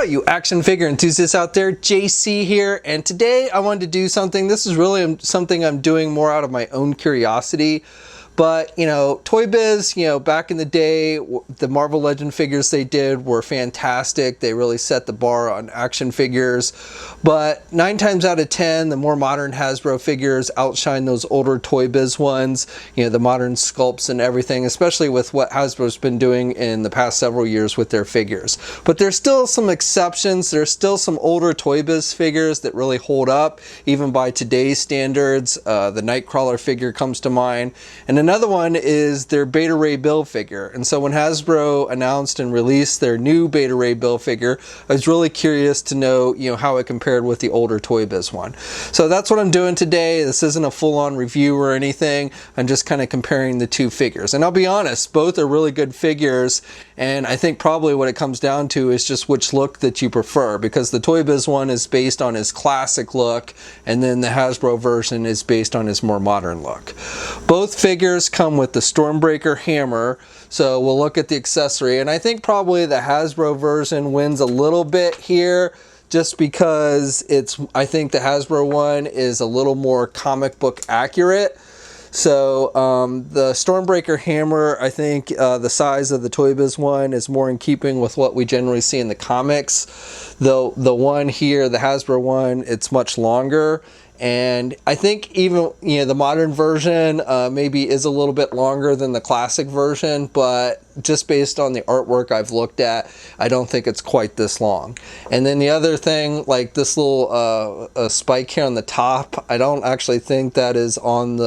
What you action figure enthusiasts out there, JC here, and today I wanted to do something. This is really something I'm doing more out of my own curiosity. But, you know, Toy Biz, you know, back in the day, the Marvel Legend figures they did were fantastic. They really set the bar on action figures. But 9 times out of 10, the more modern Hasbro figures outshine those older Toy Biz ones. You know, the modern sculpts and everything, especially with what Hasbro's been doing in the past several years with their figures. But there's still some exceptions. There's still some older Toy Biz figures that really hold up, even by today's standards. The Nightcrawler figure comes to mind. And another one is their Beta Ray Bill figure. And so when Hasbro announced and released their new Beta Ray Bill figure, I was really curious to know, you know, how it compared with the older Toy Biz one. So that's what I'm doing today. This isn't a full-on review or anything. I'm just kind of comparing the two figures. And I'll be honest, both are really good figures. And I think probably what it comes down to is just which look that you prefer, because the Toy Biz one is based on his classic look, and then the Hasbro version is based on his more modern look. Both figures come with the Stormbreaker hammer, so we'll look at the accessory, and I think probably the Hasbro version wins a little bit here, just because I think the Hasbro one is a little more comic book accurate. So the Stormbreaker hammer, I think the size of the Toy Biz one is more in keeping with what we generally see in the comics. Though the one here, the Hasbro one, it's much longer. And I think even, you know, the modern version maybe is a little bit longer than the classic version, but just based on the artwork I've looked at, I don't think it's quite this long. And then the other thing, like this little spike here on the top, I don't actually think that is on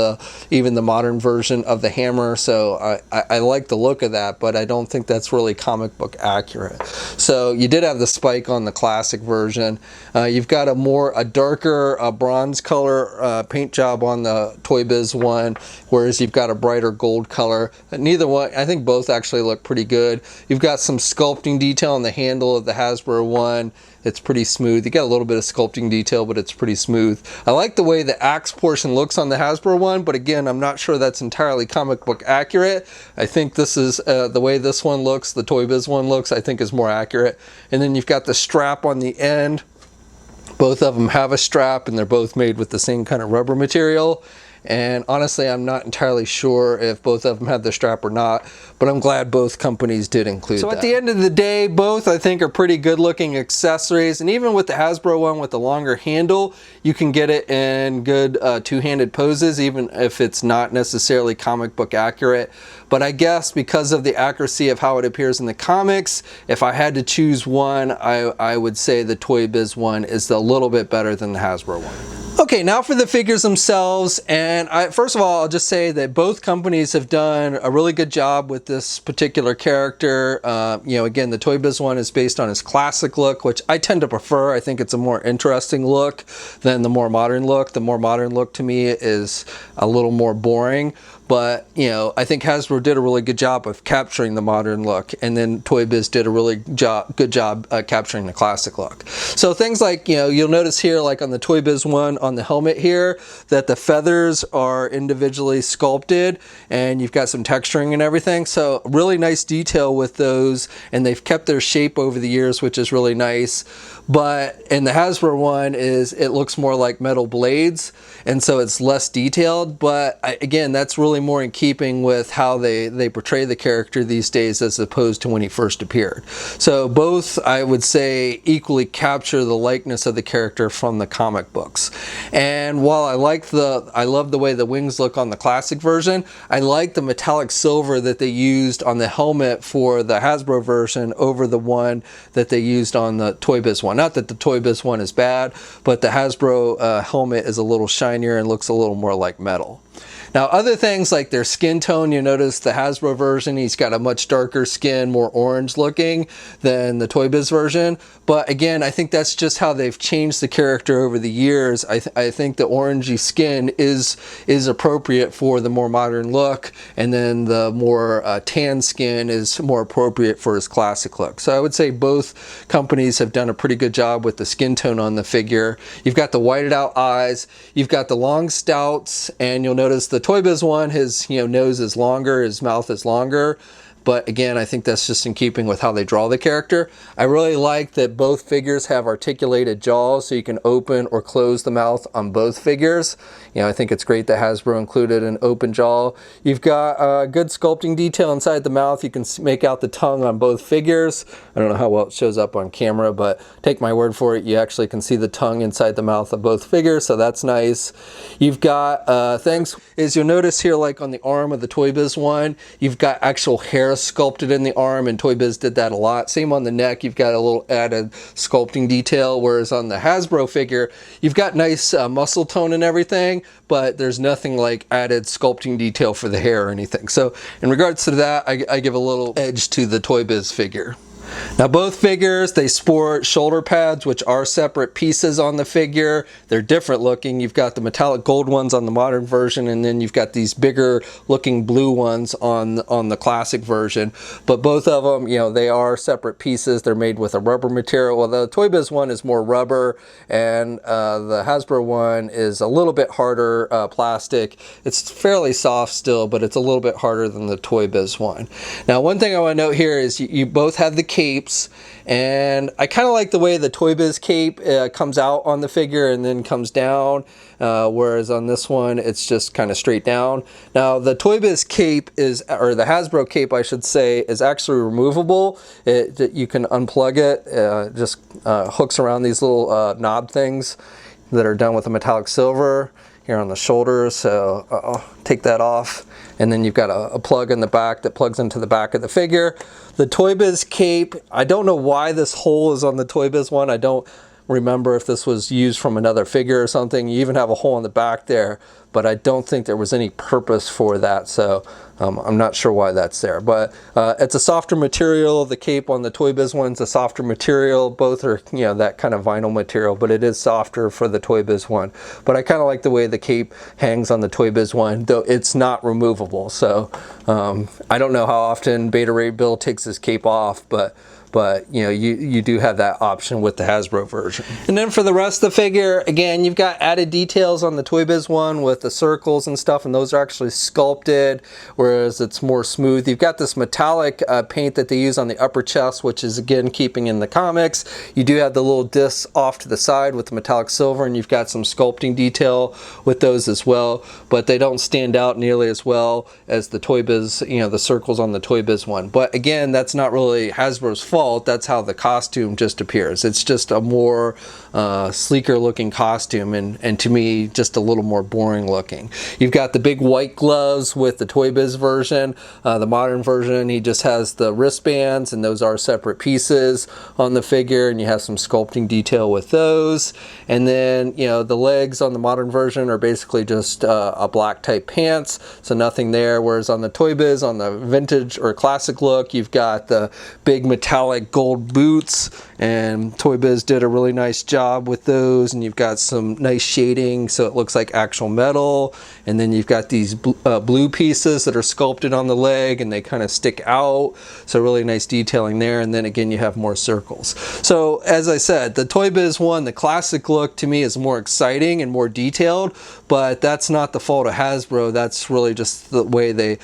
even the modern version of the hammer. So I like the look of that, but I don't think that's really comic book accurate. So you did have the spike on the classic version. You've got a darker bronze color paint job on the Toy Biz one, whereas you've got a brighter gold color. Neither one, I think both actually look pretty good. You've got some sculpting detail on the handle of the Hasbro one. It's pretty smooth. You got a little bit of sculpting detail, but it's pretty smooth. I like the way the axe portion looks on the Hasbro one, but again, I'm not sure that's entirely comic book accurate. I think this is the way this one looks, the Toy Biz one looks, I think is more accurate. And then you've got the strap on the end. Both of them have a strap, and they're both made with the same kind of rubber material. And honestly, I'm not entirely sure if both of them had the strap or not, but I'm glad both companies did include that. So at the end of the day, both I think are pretty good looking accessories, and even with the Hasbro one with the longer handle, you can get it in good two-handed poses, even if it's not necessarily comic book accurate. But I guess because of the accuracy of how it appears in the comics, if I had to choose one, I would say the Toy Biz one is a little bit better than the Hasbro one. Okay, now for the figures themselves, and first of all, I'll just say that both companies have done a really good job with this particular character. You know, again, the Toy Biz one is based on his classic look, which I tend to prefer. I think it's a more interesting look than the more modern look. The more modern look to me is a little more boring. But, you know, I think Hasbro did a really good job of capturing the modern look, and then Toy Biz did a really good job capturing the classic look. So things like, you know, you'll notice here, like on the Toy Biz one, on the helmet here, that the feathers are individually sculpted, and you've got some texturing and everything. So really nice detail with those, and they've kept their shape over the years, which is really nice. But in the Hasbro one, it looks more like metal blades, and so it's less detailed. But again, that's really more in keeping with how they portray the character these days as opposed to when he first appeared. So both, I would say, equally capture the likeness of the character from the comic books. And while I love the way the wings look on the classic version, I like the metallic silver that they used on the helmet for the Hasbro version over the one that they used on the Toy Biz one. Not that the Toy Biz one is bad, but the Hasbro helmet is a little shinier and looks a little more like metal. Now, other things like their skin tone, you notice the Hasbro version, he's got a much darker skin, more orange looking than the Toy Biz version. But again, I think that's just how they've changed the character over the years. I think the orangey skin is appropriate for the more modern look, and then the more tan skin is more appropriate for his classic look. So I would say both companies have done a pretty good job with the skin tone on the figure. You've got the whited out eyes, you've got the long snouts, and you'll notice the Toy Biz one, his nose is longer, his mouth is longer. but again, I think that's just in keeping with how they draw the character. I really like that both figures have articulated jaws, so you can open or close the mouth on both figures. You know, I think it's great that Hasbro included an open jaw. You've got good sculpting detail inside the mouth. You can make out the tongue on both figures. I don't know how well it shows up on camera, but take my word for it, you actually can see the tongue inside the mouth of both figures, so that's nice. You've got things, is you'll notice here, like on the arm of the Toy Biz one, you've got actual hair sculpted in the arm, and Toy Biz did that a lot. Same on the neck, you've got a little added sculpting detail, whereas on the Hasbro figure, you've got nice muscle tone and everything, but there's nothing like added sculpting detail for the hair or anything. So in regards to that, I give a little edge to the Toy Biz figure. Now both figures, they sport shoulder pads, which are separate pieces on the figure. They're different looking. You've got the metallic gold ones on the modern version, and then you've got these bigger looking blue ones on the classic version. But both of them, you know, they are separate pieces. They're made with a rubber material. Well, the Toy Biz one is more rubber, and the Hasbro one is a little bit harder plastic. It's fairly soft still, but it's a little bit harder than the Toy Biz one. Now, one thing I want to note here is you both have the capes, and I kind of like the way the Toy Biz cape comes out on the figure and then comes down, whereas on this one it's just kind of straight down. Now the Toy Biz cape is, or the Hasbro cape I should say, is actually removable. You can unplug it, just hooks around these little knob things that are done with a metallic silver here on the shoulders, so I'll take that off. And then you've got a plug in the back that plugs into the back of the figure. The Toy Biz cape, I don't know why this hole is on the Toy Biz one. I don't remember if this was used from another figure or something. You even have a hole in the back there, but I don't think there was any purpose for that, so I'm not sure why that's there. But it's a softer material. The cape on the Toy Biz one's a softer material. Both are, you know, that kind of vinyl material, but it is softer for the Toy Biz one. But I kind of like the way the cape hangs on the Toy Biz one, though it's not removable. So I don't know how often Beta Ray Bill takes his cape off, but you know, you do have that option with the Hasbro version. And then for the rest of the figure, again, you've got added details on the Toy Biz one with the circles and stuff, and those are actually sculpted, whereas it's more smooth. You've got this metallic paint that they use on the upper chest, which is again keeping in the comics. You do have the little discs off to the side with the metallic silver, and you've got some sculpting detail with those as well, but they don't stand out nearly as well as the Toy Biz, you know, the circles on the Toy Biz one. But again, that's not really Hasbro's fault. That's how the costume just appears. It's just a more sleeker looking costume, and to me just a little more boring looking. You've got the big white gloves with the Toy Biz version. The modern version, he just has the wristbands, and those are separate pieces on the figure, and you have some sculpting detail with those. And then, you know, the legs on the modern version are basically just a black type pants, so nothing there, whereas on the Toy Biz, on the vintage or classic look, you've got the big metallic gold boots, and Toy Biz did a really nice job with those, and you've got some nice shading so it looks like actual metal. And then you've got these blue pieces that are sculpted on the leg, and they kind of stick out, so really nice detailing there. And then again, you have more circles. So as I said, the Toy Biz one, the classic look, to me is more exciting and more detailed, but that's not the fault of Hasbro. That's really just the way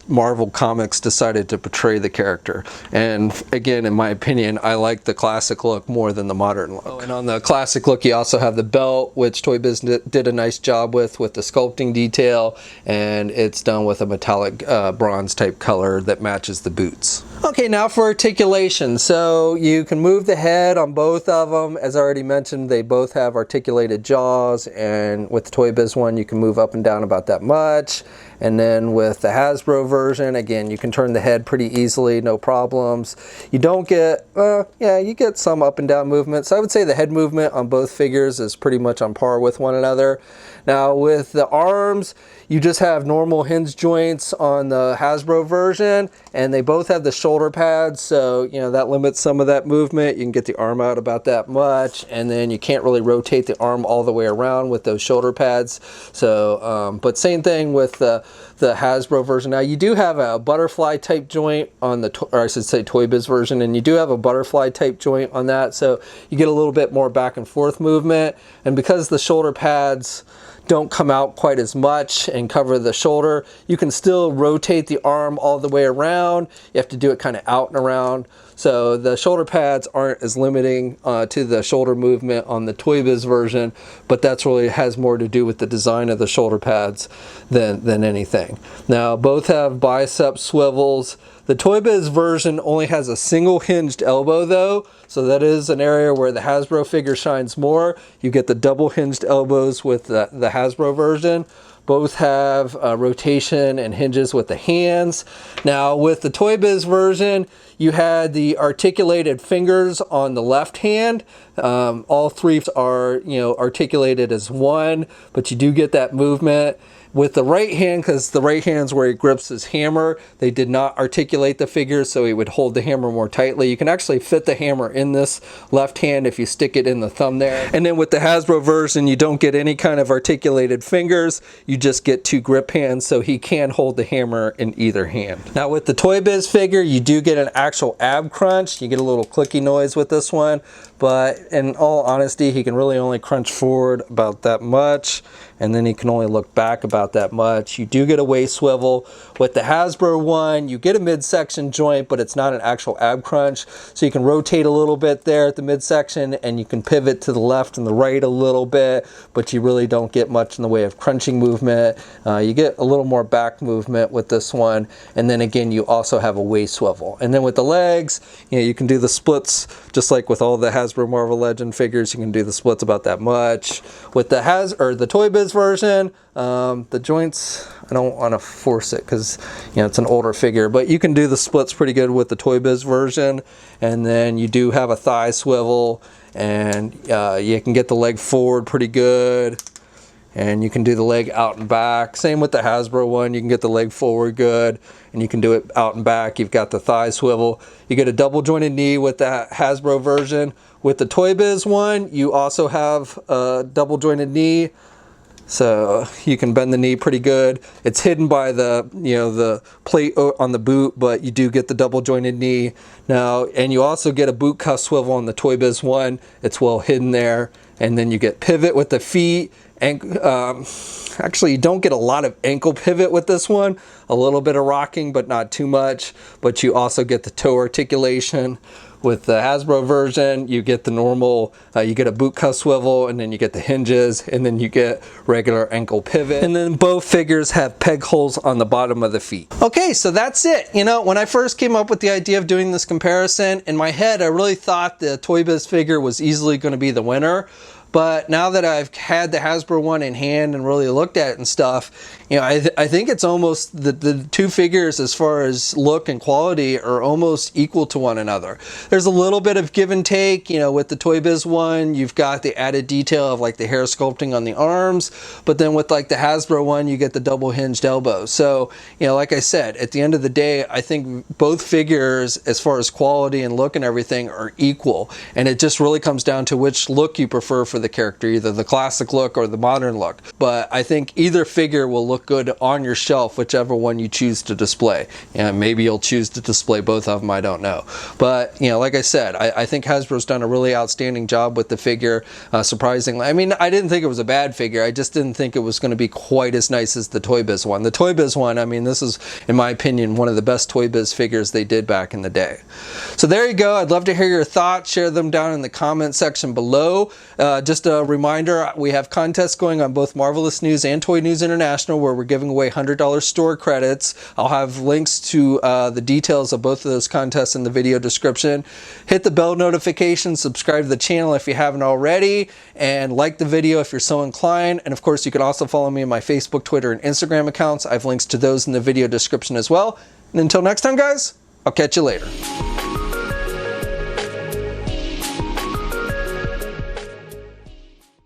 Marvel Comics decided to portray the character. And again, in my opinion, I like the classic look more than the modern look. Oh, and on the classic look, you also have the belt, which Toy Biz did a nice job with the sculpting detail, and it's done with a metallic bronze type color that matches the boots. Okay, now for articulation. So you can move the head on both of them. As I already mentioned, they both have articulated jaws, and with the Toy Biz one, you can move up and down about that much. And then with the Hasbro version, again, you can turn the head pretty easily, no problems. You don't get, yeah, you get some up and down movement. So I would say the head movement on both figures is pretty much on par with one another. Now with the arms, you just have normal hinge joints on the Hasbro version, and they both have the shoulder pads, so you know that limits some of that movement. You can get the arm out about that much, and then you can't really rotate the arm all the way around with those shoulder pads. So, but same thing with the Hasbro version. Now you do have a butterfly type joint on the, or I should say Toy Biz version, and you do have a butterfly type joint on that, so you get a little bit more back and forth movement. And because the shoulder pads don't come out quite as much and cover the shoulder, you can still rotate the arm all the way around around. You have to do it kind of out and around. So the shoulder pads aren't as limiting to the shoulder movement on the Toy Biz version, but that's really has more to do with the design of the shoulder pads than anything. Now both have bicep swivels. The Toy Biz version only has a single hinged elbow though, so that is an area where the Hasbro figure shines more. You get the double hinged elbows with the Hasbro version. Both have rotation and hinges with the hands. Now with the Toy Biz version, you had the articulated fingers on the left hand. All three are, articulated as one, but you do get that movement. With the right hand, because the right hand's where he grips his hammer, they did not articulate the figure so he would hold the hammer more tightly. You can actually fit the hammer in this left hand if you stick it in the thumb there. And then with the Hasbro version, you don't get any kind of articulated fingers. You just get two grip hands, so he can hold the hammer in either hand. Now with the Toy Biz figure, you do get an actual ab crunch. You get a little clicky noise with this one, but in all honesty, he can really only crunch forward about that much, and then he can only look back about that much. You do get a waist swivel. With the Hasbro one, you get a midsection joint, but it's not an actual ab crunch. So you can rotate a little bit there at the midsection, and you can pivot to the left and the right a little bit, but you really don't get much in the way of crunching movement. You get a little more back movement with this one. And then again, you also have a waist swivel. And then with the legs, you can do the splits just like with all the Hasbro Marvel Legend figures. You can do the splits about that much. With the Toy Biz version, the joints, I don't want to force it because it's an older figure, but you can do the splits pretty good with the Toy Biz version. And then you do have a thigh swivel, and you can get the leg forward pretty good, and you can do the leg out and back. Same with the Hasbro one, you can get the leg forward good, and you can do it out and back. You've got the thigh swivel. You get a double jointed knee with the Hasbro version. With the Toy Biz one, you also have a double jointed knee, so you can bend the knee pretty good. It's hidden by the the plate on the boot, but you do get the double jointed knee now, and you also get a boot cuff swivel on the Toy Biz one. It's well hidden there. And then you get pivot with the feet. And actually, you don't get a lot of ankle pivot with this one. A little bit of rocking, but not too much. But you also get the toe articulation. With the Hasbro version, you get the normal, you get a boot cuff swivel, and then you get the hinges, and then you get regular ankle pivot. And then both figures have peg holes on the bottom of the feet. Okay, so that's it. When I first came up with the idea of doing this comparison, in my head, I really thought the Toy Biz figure was easily going to be the winner. But now that I've had the Hasbro one in hand and really looked at it and stuff, I think it's almost the two figures as far as look and quality are almost equal to one another. There's a little bit of give and take, with the Toy Biz one, you've got the added detail of like the hair sculpting on the arms, but then with like the Hasbro one, you get the double hinged elbow. So, like I said, at the end of the day, I think both figures as far as quality and look and everything are equal. And it just really comes down to which look you prefer for the character, either the classic look or the modern look. But I think either figure will look good on your shelf, whichever one you choose to display. Maybe you'll choose to display both of them, I don't know. But like I said, I think Hasbro's done a really outstanding job with the figure, surprisingly. I mean, I didn't think it was a bad figure, I just didn't think it was going to be quite as nice as the Toy Biz one. The Toy Biz one, I mean, this is, in my opinion, one of the best Toy Biz figures they did back in the day. So there you go. I'd love to hear your thoughts. Share them down in the comment section below. Just a reminder, we have contests going on both Marvelous News and Toy News International where we're giving away $100 store credits. I'll have links to the details of both of those contests in the video description. Hit the bell notification, subscribe to the channel if you haven't already, and like the video if you're so inclined. And of course, you can also follow me on my Facebook, Twitter, and Instagram accounts. I have links to those in the video description as well. And until next time, guys, I'll catch you later.